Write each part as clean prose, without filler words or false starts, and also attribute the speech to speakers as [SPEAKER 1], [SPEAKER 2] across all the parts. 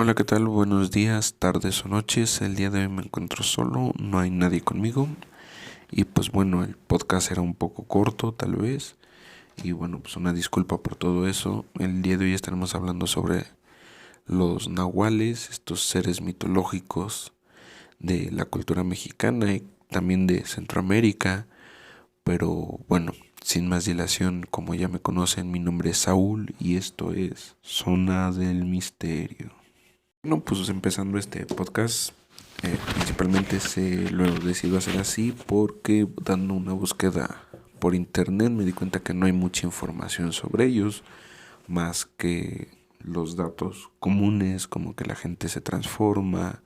[SPEAKER 1] Hola, ¿qué tal? Buenos días, tardes o noches. El día de hoy me encuentro solo, no hay nadie conmigo. Y pues bueno, el podcast era un poco corto tal vez. Y bueno, pues una disculpa por todo eso. El día de hoy estaremos hablando sobre los nahuales, estos seres mitológicos de la cultura mexicana y también de Centroamérica. Pero bueno, sin más dilación, como ya me conocen, mi nombre es Saúl y esto es Zona del Misterio. Bueno, pues empezando este podcast, principalmente lo he decidido hacer así porque dando una búsqueda por internet me di cuenta que no hay mucha información sobre ellos, más que los datos comunes, como que la gente se transforma,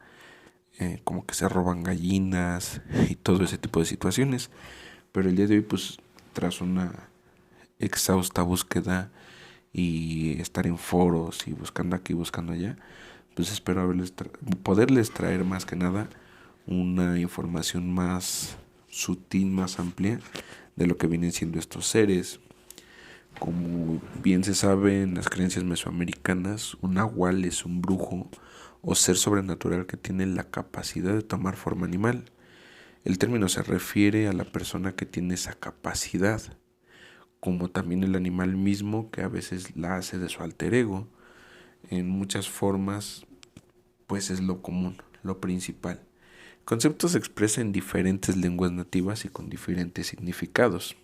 [SPEAKER 1] como que se roban gallinas y todo ese tipo de situaciones. Pero el día de hoy, pues tras una exhausta búsqueda y estar en foros y buscando aquí, buscando allá, pues espero poderles traer más que nada una información más sutil, más amplia de lo que vienen siendo estos seres. Como bien se sabe en las creencias mesoamericanas, un nahual es un brujo o ser sobrenatural que tiene la capacidad de tomar forma animal. El término se refiere a la persona que tiene esa capacidad, como también el animal mismo que a veces la hace de su alter ego. En muchas formas, pues es lo común, lo principal. El concepto se expresa en diferentes lenguas nativas y con diferentes significados.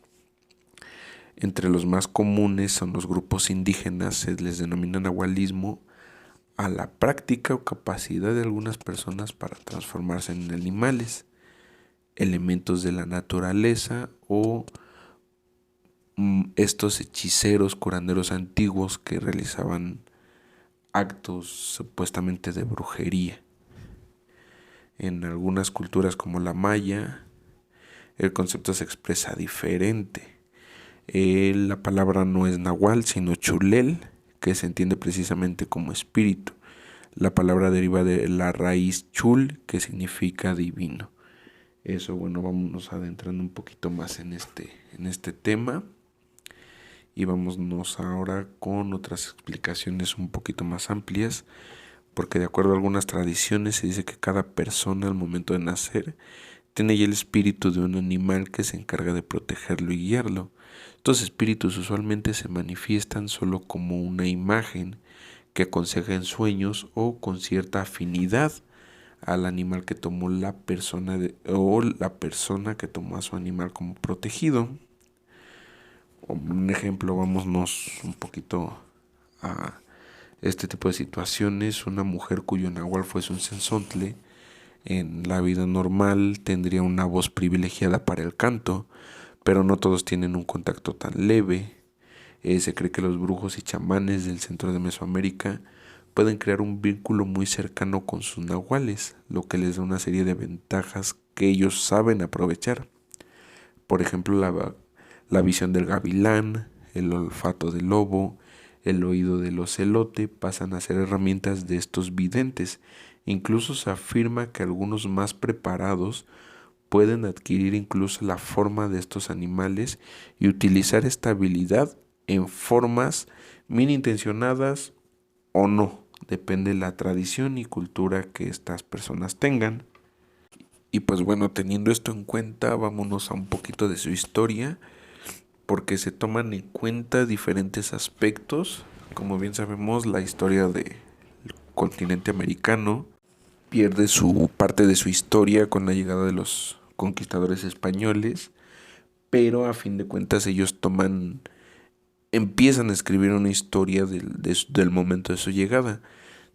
[SPEAKER 1] Entre los más comunes son los grupos indígenas, se les denomina nahualismo a la práctica o capacidad de algunas personas para transformarse en animales, elementos de la naturaleza o estos hechiceros curanderos antiguos que realizaban actos supuestamente de brujería. En algunas culturas como la maya, el concepto se expresa diferente. La palabra no es nahual, sino chulel, que se entiende precisamente como espíritu. La palabra deriva de la raíz chul, que significa divino. Eso, bueno, vámonos adentrando un poquito más en este tema. Y vámonos ahora con otras explicaciones un poquito más amplias, porque de acuerdo a algunas tradiciones se dice que cada persona al momento de nacer tiene ya el espíritu de un animal que se encarga de protegerlo y guiarlo. Estos espíritus usualmente se manifiestan solo como una imagen que aconseja en sueños o con cierta afinidad al animal que tomó la persona o la persona que tomó a su animal como protegido. Un ejemplo, vámonos un poquito a este tipo de situaciones. Una mujer cuyo nahual fuese un sensontle en la vida normal tendría una voz privilegiada para el canto, pero no todos tienen un contacto tan leve. Se cree que los brujos y chamanes del centro de Mesoamérica pueden crear un vínculo muy cercano con sus nahuales, lo que les da una serie de ventajas que ellos saben aprovechar. Por ejemplo, la visión del gavilán, el olfato del lobo, el oído del ocelote pasan a ser herramientas de estos videntes. Incluso se afirma que algunos más preparados pueden adquirir incluso la forma de estos animales y utilizar esta habilidad en formas bien intencionadas o no, depende de la tradición y cultura que estas personas tengan. Y pues bueno, teniendo esto en cuenta, vámonos a un poquito de su historia, porque se toman en cuenta diferentes aspectos. Como bien sabemos, la historia del continente americano pierde su parte de su historia con la llegada de los conquistadores españoles, pero a fin de cuentas ellos empiezan a escribir una historia del momento de su llegada.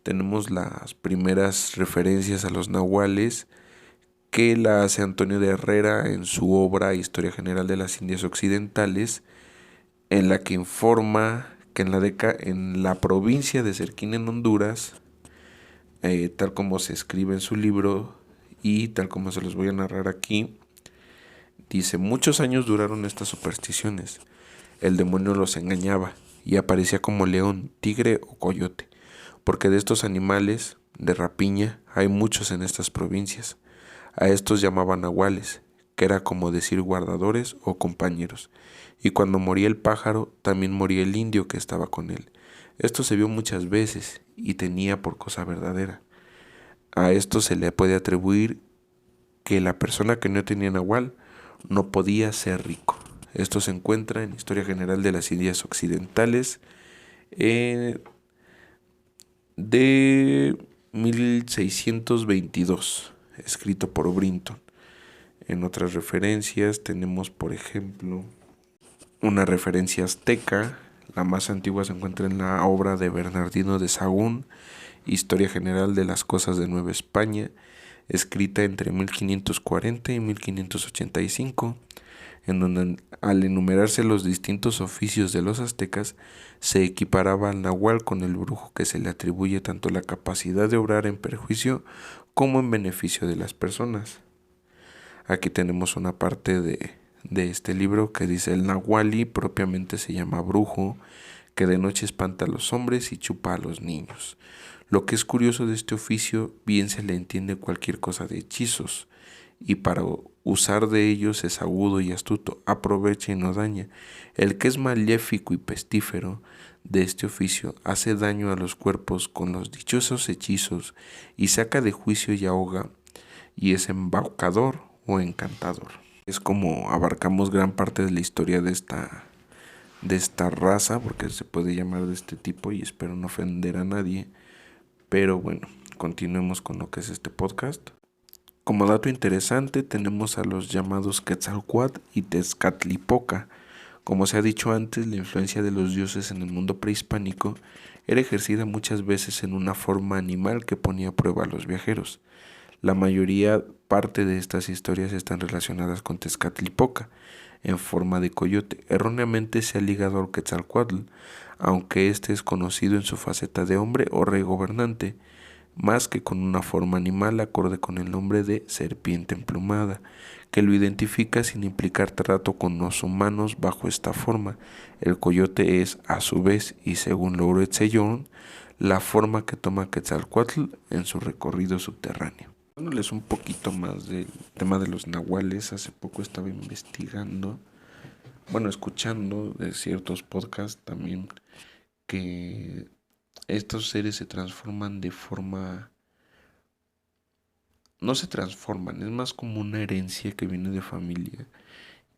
[SPEAKER 1] Tenemos las primeras referencias a los nahuales que la hace Antonio de Herrera en su obra Historia General de las Indias Occidentales, en la que informa que en la provincia de Serquín en Honduras, tal como se escribe en su libro y tal como se los voy a narrar aquí, dice: muchos años duraron estas supersticiones. El demonio los engañaba y aparecía como león, tigre o coyote, porque de estos animales de rapiña hay muchos en estas provincias. A estos llamaban nahuales, que era como decir guardadores o compañeros. Y cuando moría el pájaro, también moría el indio que estaba con él. Esto se vio muchas veces y tenía por cosa verdadera. A esto se le puede atribuir que la persona que no tenía nahual no podía ser rico. Esto se encuentra en Historia General de las Indias Occidentales de 1622, escrito por Brinton. En otras referencias tenemos, por ejemplo, una referencia azteca. La más antigua se encuentra en la obra de Bernardino de Sahagún, Historia General de las Cosas de Nueva España, escrita entre 1540 y 1585, en donde al enumerarse los distintos oficios de los aztecas, se equiparaba al nahual con el brujo, que se le atribuye tanto la capacidad de obrar en perjuicio como en beneficio de las personas. Aquí tenemos una parte de este libro que dice: el nahuali propiamente se llama brujo, que de noche espanta a los hombres y chupa a los niños. Lo que es curioso de este oficio, bien se le entiende cualquier cosa de hechizos, y para usar de ellos es agudo y astuto, aprovecha y no daña. El que es maléfico y pestífero de este oficio hace daño a los cuerpos con los dichosos hechizos, y saca de juicio y ahoga, y es embaucador o encantador. Es como abarcamos gran parte de la historia de esta raza, porque se puede llamar de este tipo, y espero no ofender a nadie. Pero bueno, continuemos con lo que es este podcast. Como dato interesante, tenemos a los llamados Quetzalcóatl y Tezcatlipoca. Como se ha dicho antes, la influencia de los dioses en el mundo prehispánico era ejercida muchas veces en una forma animal que ponía a prueba a los viajeros. La mayoría parte de estas historias están relacionadas con Tezcatlipoca, en forma de coyote. Erróneamente se ha ligado al Quetzalcóatl, aunque este es conocido en su faceta de hombre o rey gobernante, más que con una forma animal acorde con el nombre de serpiente emplumada, que lo identifica sin implicar trato con los humanos bajo esta forma. El coyote es, a su vez, y según Louret Sellón, la forma que toma Quetzalcóatl en su recorrido subterráneo. Hablándoles un poquito más del tema de los nahuales, hace poco estaba investigando, escuchando de ciertos podcasts también, que estos seres se transforman de forma... No se transforman, es más como una herencia que viene de familia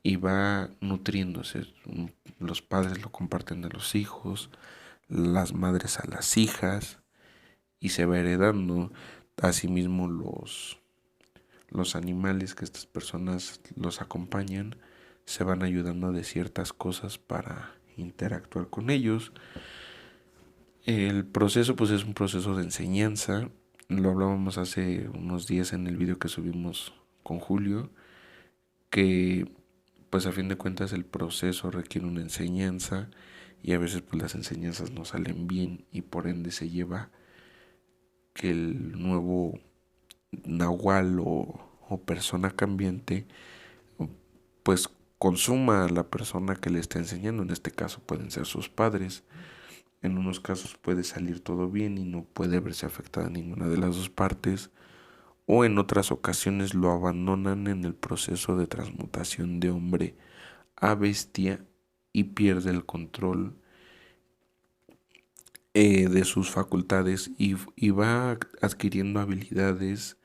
[SPEAKER 1] y va nutriéndose. Los padres lo comparten a los hijos, las madres a las hijas, y se va heredando. Asimismo, los animales que estas personas los acompañan se van ayudando de ciertas cosas para interactuar con ellos. El proceso pues es un proceso de enseñanza. Lo hablábamos hace unos días en el video que subimos con Julio, que pues a fin de cuentas el proceso requiere una enseñanza, y a veces pues las enseñanzas no salen bien, y por ende se lleva que el nuevo nahual o persona cambiante pues consuma a la persona que le está enseñando. En este caso pueden ser sus padres. En unos casos puede salir todo bien y no puede verse afectada ninguna de las dos partes, o en otras ocasiones lo abandonan en el proceso de transmutación de hombre a bestia y pierde el control de sus facultades, y va adquiriendo habilidades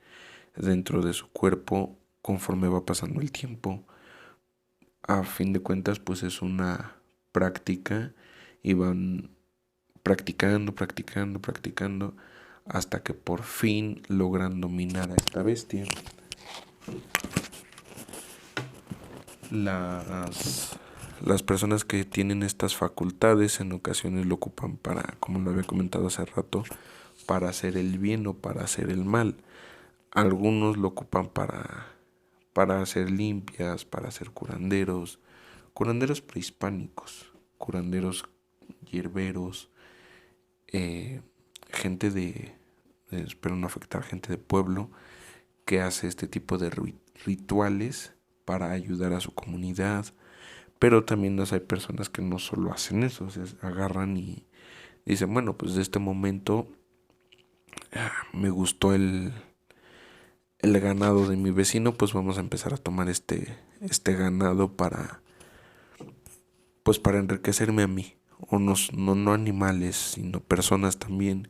[SPEAKER 1] dentro de su cuerpo conforme va pasando el tiempo. A fin de cuentas pues es una práctica, y van practicando hasta que por fin logran dominar a esta bestia. Las personas que tienen estas facultades en ocasiones lo ocupan para, como lo había comentado hace rato, para hacer el bien o para hacer el mal. Algunos lo ocupan para hacer limpias, para hacer curanderos prehispánicos, curanderos hierberos, gente espero no afectar, gente de pueblo que hace este tipo de rituales para ayudar a su comunidad. Pero también hay personas que no solo hacen eso, agarran y dicen, bueno, pues de este momento me gustó el ganado de mi vecino, pues vamos a empezar a tomar este ganado para enriquecerme a mí, o no animales, sino personas también,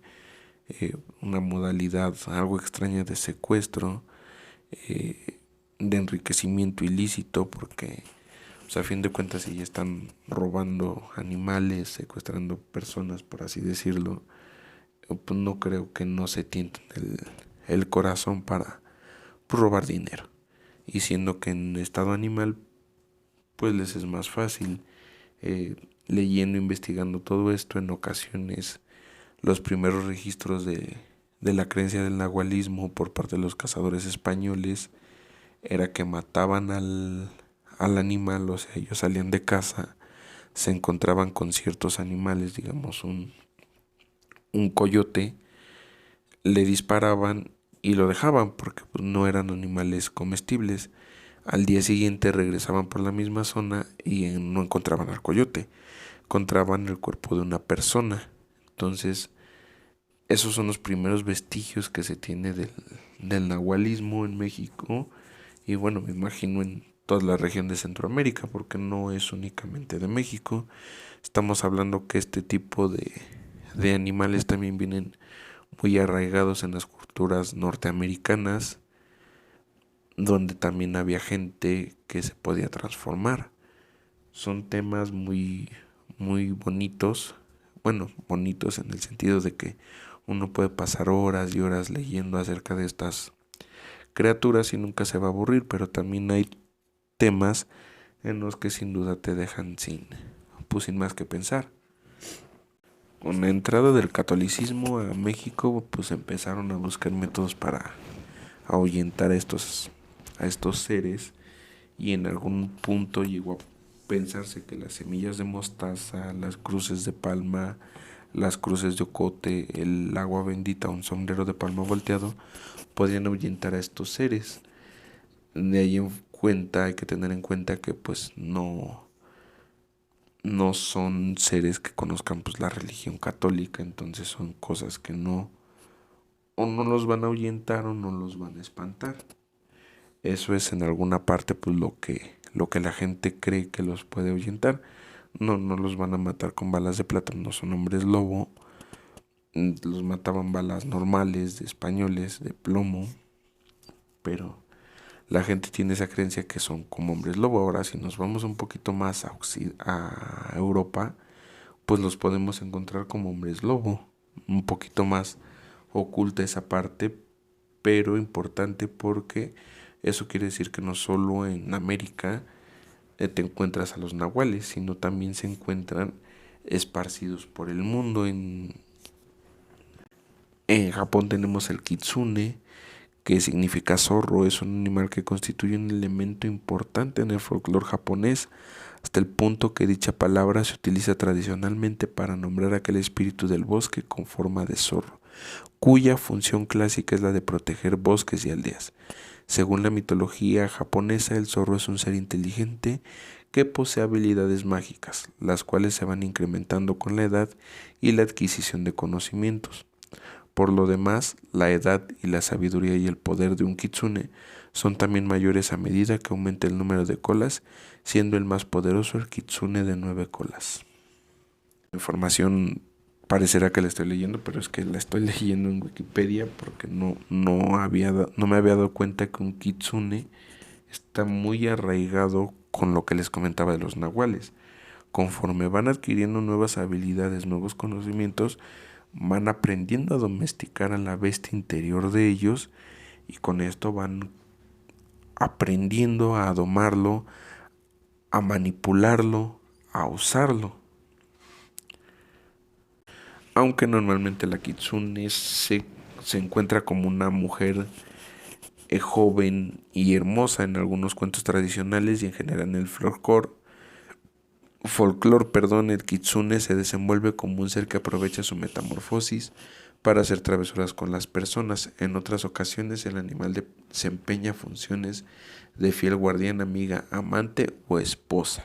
[SPEAKER 1] una modalidad algo extraña de secuestro, de enriquecimiento ilícito, porque pues, a fin de cuentas si ya están robando animales, secuestrando personas, por así decirlo, pues no creo que no se tienten el corazón para pues, robar dinero. Y siendo que en estado animal, pues les es más fácil. Leyendo, investigando todo esto, en ocasiones los primeros registros de la creencia del nahualismo por parte de los cazadores españoles era que mataban al animal, o sea, ellos salían de caza, se encontraban con ciertos animales, digamos un coyote, le disparaban y lo dejaban porque pues, no eran animales comestibles. Al día siguiente regresaban por la misma zona y no encontraban al coyote, encontraban el cuerpo de una persona. Entonces, esos son los primeros vestigios que se tiene del nahualismo en México y bueno, me imagino en toda la región de Centroamérica, porque no es únicamente de México. Estamos hablando que este tipo de animales también vienen muy arraigados en las culturas norteamericanas, donde también había gente que se podía transformar. Son temas muy bonitos, bueno, bonitos en el sentido de que uno puede pasar horas y horas leyendo acerca de estas criaturas y nunca se va a aburrir, pero también hay temas en los que sin duda te dejan sin más que pensar. Con la entrada del catolicismo a México, pues empezaron a buscar métodos para ahuyentar a estos seres y en algún punto llegó a pensarse que las semillas de mostaza, las cruces de palma, las cruces de ocote, el agua bendita, un sombrero de palma volteado, podían ahuyentar a estos seres. De ahí en cuenta, hay que tener en cuenta que pues no son seres que conozcan pues la religión católica, entonces son cosas que o no los van a ahuyentar o no los van a espantar. Eso es en alguna parte pues lo que la gente cree que los puede ahuyentar. No los van a matar con balas de plata, no son hombres lobo. Los mataban balas normales, de españoles, de plomo, pero la gente tiene esa creencia que son como hombres lobo. Ahora, si nos vamos un poquito más a Europa, pues los podemos encontrar como hombres lobo. Un poquito más oculta esa parte, pero importante porque eso quiere decir que no solo en América te encuentras a los nahuales, sino también se encuentran esparcidos por el mundo. En Japón tenemos el kitsune, que significa zorro. Es un animal que constituye un elemento importante en el folclore japonés, hasta el punto que dicha palabra se utiliza tradicionalmente para nombrar aquel espíritu del bosque con forma de zorro, cuya función clásica es la de proteger bosques y aldeas. Según la mitología japonesa, el zorro es un ser inteligente que posee habilidades mágicas, las cuales se van incrementando con la edad y la adquisición de conocimientos. Por lo demás, la edad y la sabiduría y el poder de un kitsune son también mayores a medida que aumenta el número de colas, siendo el más poderoso el kitsune de 9 colas. La información parecerá que la estoy leyendo, pero es que la estoy leyendo en Wikipedia porque no me había dado cuenta que un kitsune está muy arraigado con lo que les comentaba de los nahuales. Conforme van adquiriendo nuevas habilidades, nuevos conocimientos, van aprendiendo a domesticar a la bestia interior de ellos y con esto van aprendiendo a domarlo, a manipularlo, a usarlo. Aunque normalmente la kitsune se encuentra como una mujer joven y hermosa en algunos cuentos tradicionales y en general en el el kitsune se desenvuelve como un ser que aprovecha su metamorfosis para hacer travesuras con las personas. En otras ocasiones el animal desempeña funciones de fiel guardián, amiga, amante o esposa.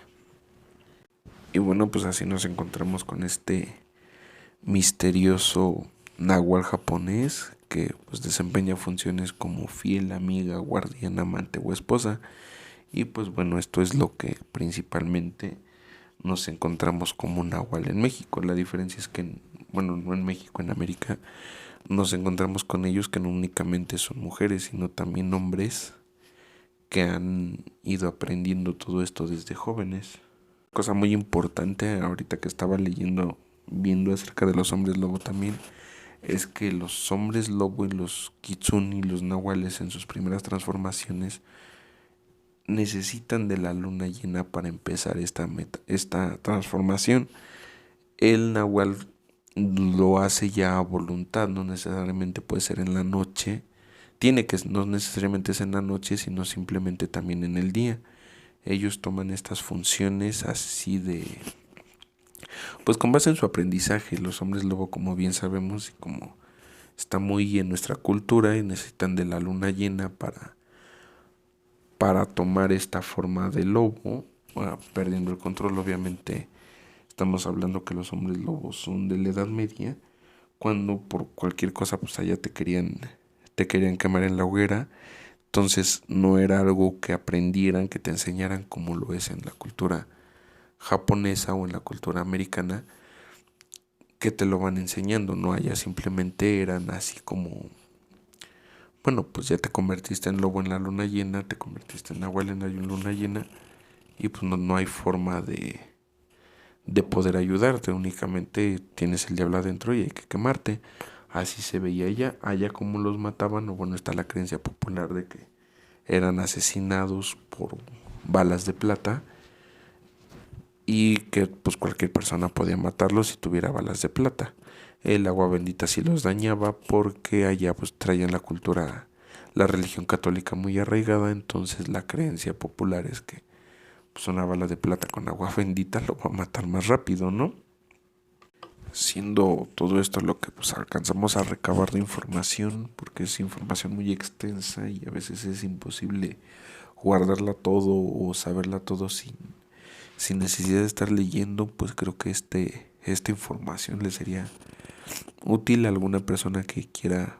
[SPEAKER 1] Y bueno, pues así nos encontramos con este misterioso nahual japonés que pues desempeña funciones como fiel, amiga, guardián, amante o esposa. Y pues bueno, esto es lo que principalmente nos encontramos como un nahual en México. La diferencia es que, bueno, no en México, en América, nos encontramos con ellos que no únicamente son mujeres, sino también hombres que han ido aprendiendo todo esto desde jóvenes. Cosa muy importante ahorita que estaba leyendo, viendo acerca de los hombres lobo también, es que los hombres lobo y los kitsune y los nahuales en sus primeras transformaciones necesitan de la luna llena para empezar esta transformación. El nahual lo hace ya a voluntad, no necesariamente puede ser en la noche, no necesariamente es en la noche, sino simplemente también en el día. Ellos toman estas funciones así de, pues con base en su aprendizaje. Los hombres lobo, como bien sabemos y como está muy en nuestra cultura, y necesitan de la luna llena para tomar esta forma de lobo, perdiendo el control. Obviamente estamos hablando que los hombres lobos son de la Edad Media, cuando por cualquier cosa pues allá te querían quemar en la hoguera. Entonces no era algo que aprendieran, que te enseñaran como lo es en la cultura japonesa o en la cultura americana, que te lo van enseñando, no allá simplemente eran así como, bueno, pues ya te convertiste en lobo en la luna llena, te convertiste en nahual en la luna llena, y pues no hay forma de poder ayudarte, únicamente tienes el diablo adentro y hay que quemarte. Así se veía allá como los mataban, o bueno, está la creencia popular de que eran asesinados por balas de plata, y que pues cualquier persona podía matarlos si tuviera balas de plata. El agua bendita sí los dañaba porque allá pues traían la cultura, la religión católica muy arraigada. Entonces la creencia popular es que pues una bala de plata con agua bendita lo va a matar más rápido, ¿no? Siendo todo esto lo que pues alcanzamos a recabar de información, porque es información muy extensa y a veces es imposible guardarla todo o saberla todo sin necesidad de estar leyendo. Pues creo que esta información le sería útil a alguna persona que quiera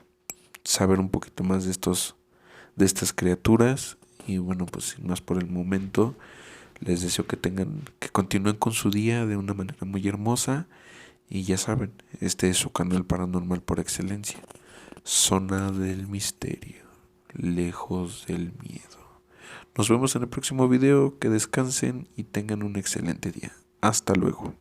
[SPEAKER 1] saber un poquito más de estas criaturas. Y bueno, pues sin más por el momento, les deseo que continúen con su día de una manera muy hermosa. Y ya saben, este es su canal paranormal por excelencia, Zona del Misterio, lejos del miedo. Nos vemos en el próximo video, que descansen y tengan un excelente día. Hasta luego.